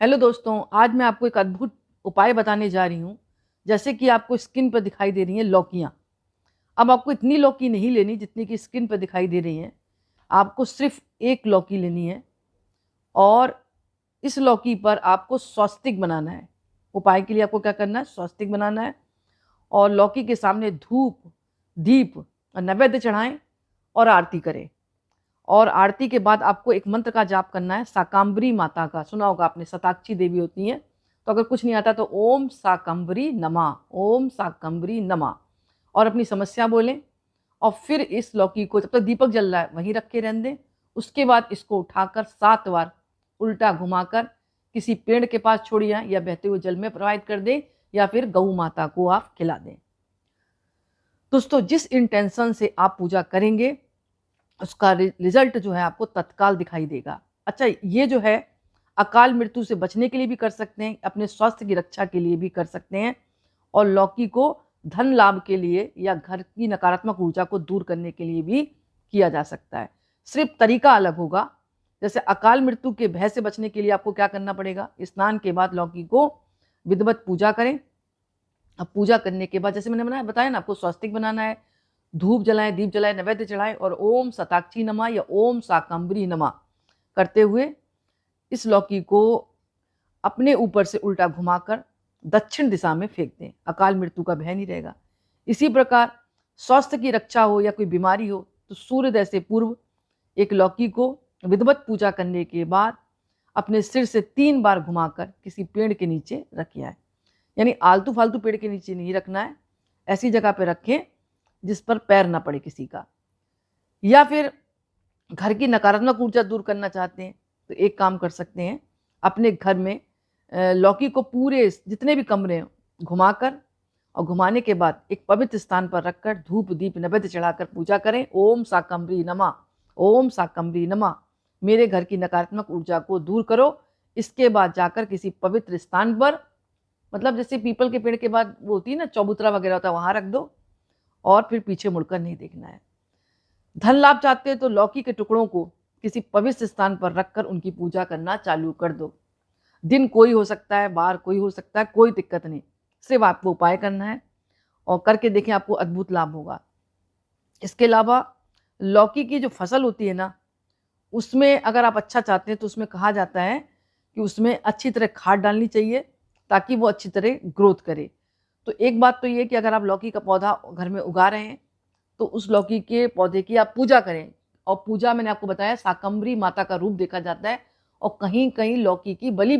Hello दोस्तों, आज मैं आपको एक अद्भुत उपाय बताने जा रही हूँ। जैसे कि आपको स्किन पर दिखाई दे रही हैं लौकियाँ। अब आपको इतनी लौकी नहीं लेनी जितनी कि स्किन पर दिखाई दे रही हैं। आपको सिर्फ एक लौकी लेनी है और इस लौकी पर आपको स्वस्तिक बनाना है। उपाय के लिए आपको क्या करना है, स्वस्तिक बनाना है और लौकी के सामने धूप, दीप और नैवेद्य चढ़ाएं और आरती करें। और आरती के बाद आपको एक मंत्र का जाप करना है, शाकंभरी माता का। सुना होगा आपने, शताक्षी देवी होती हैं। तो अगर कुछ नहीं आता तो ओम शाकंभरी नमः, ओम शाकंभरी नमः, और अपनी समस्या बोलें। और फिर इस लौकी को जब तक दीपक जल रहा है वहीं रख के रहने दें। उसके बाद इसको उठाकर 7 बार उल्टा घुमाकर किसी पेड़ के पास छोड़िए या बहते हुए जल में प्रवाहित कर दें, या फिर गऊ माता को आप खिला दें। दोस्तों, जिस इंटेंशन से आप पूजा करेंगे उसका रिजल्ट जो है आपको तत्काल दिखाई देगा। अच्छा, ये जो है अकाल मृत्यु से बचने के लिए भी कर सकते हैं, अपने स्वास्थ्य की रक्षा के लिए भी कर सकते हैं, और लौकी को धन लाभ के लिए या घर की नकारात्मक ऊर्जा को दूर करने के लिए भी किया जा सकता है। सिर्फ तरीका अलग होगा। जैसे अकाल मृत्यु के भय से बचने के लिए आपको क्या करना पड़ेगा, स्नान के बाद लौकी को विधिवत पूजा करें। अब पूजा करने के बाद जैसे मैंने बताया ना, आपको स्वस्तिक बनाना है, धूप जलाएं, दीप जलाएं, नैवेद्य चढ़ाएं और ओम शताक्षी नमः या ओम शाकंभरी नमः करते हुए इस लौकी को अपने ऊपर से उल्टा घुमाकर दक्षिण दिशा में फेंक दें। अकाल मृत्यु का भय नहीं रहेगा। इसी प्रकार स्वास्थ्य की रक्षा हो या कोई बीमारी हो तो सूर्योदय से पूर्व एक लौकी को विधिवत पूजा करने के बाद अपने सिर से 3 बार घुमाकर किसी पेड़ के नीचे रख आए। यानी आलतू फालतू पेड़ के नीचे नहीं रखना है, ऐसी जगह पे रखें जिस पर पैर ना पड़े किसी का। या फिर घर की नकारात्मक ऊर्जा दूर करना चाहते हैं तो एक काम कर सकते हैं, अपने घर में लौकी को पूरे जितने भी कमरे हैं घुमाकर और घुमाने के बाद एक पवित्र स्थान पर रखकर धूप दीप नैवेद्य चढ़ाकर पूजा करें। ओम शाकंभरी नमः, ओम शाकंभरी नमः, मेरे घर की नकारात्मक ऊर्जा को दूर करो। इसके बाद जाकर किसी पवित्र स्थान पर, मतलब जैसे पीपल के पेड़ के बाद वो होती है ना चौबूतरा वगैरह होता है, वहां रख दो और फिर पीछे मुड़कर नहीं देखना है। धन लाभ चाहते हैं तो लौकी के टुकड़ों को किसी पवित्र स्थान पर रखकर उनकी पूजा करना चालू कर दो। दिन कोई हो सकता है, बार कोई हो सकता है, कोई दिक्कत नहीं, सिर्फ आपको उपाय करना है और करके देखें, आपको अद्भुत लाभ होगा। इसके अलावा लौकी की जो फसल होती है ना, उसमें अगर आप अच्छा चाहते हैं तो उसमें कहा जाता है कि उसमें अच्छी तरह खाद डालनी चाहिए ताकि वो अच्छी तरह ग्रोथ करे। तो एक बात तो ये कि अगर आप लौकी का पौधा घर में उगा रहे हैं तो उस लौकी के पौधे की आप पूजा करें। और पूजा मैंने आपको बताया शाकंभरी माता का रूप देखा जाता है और कहीं कहीं लौकी की बलि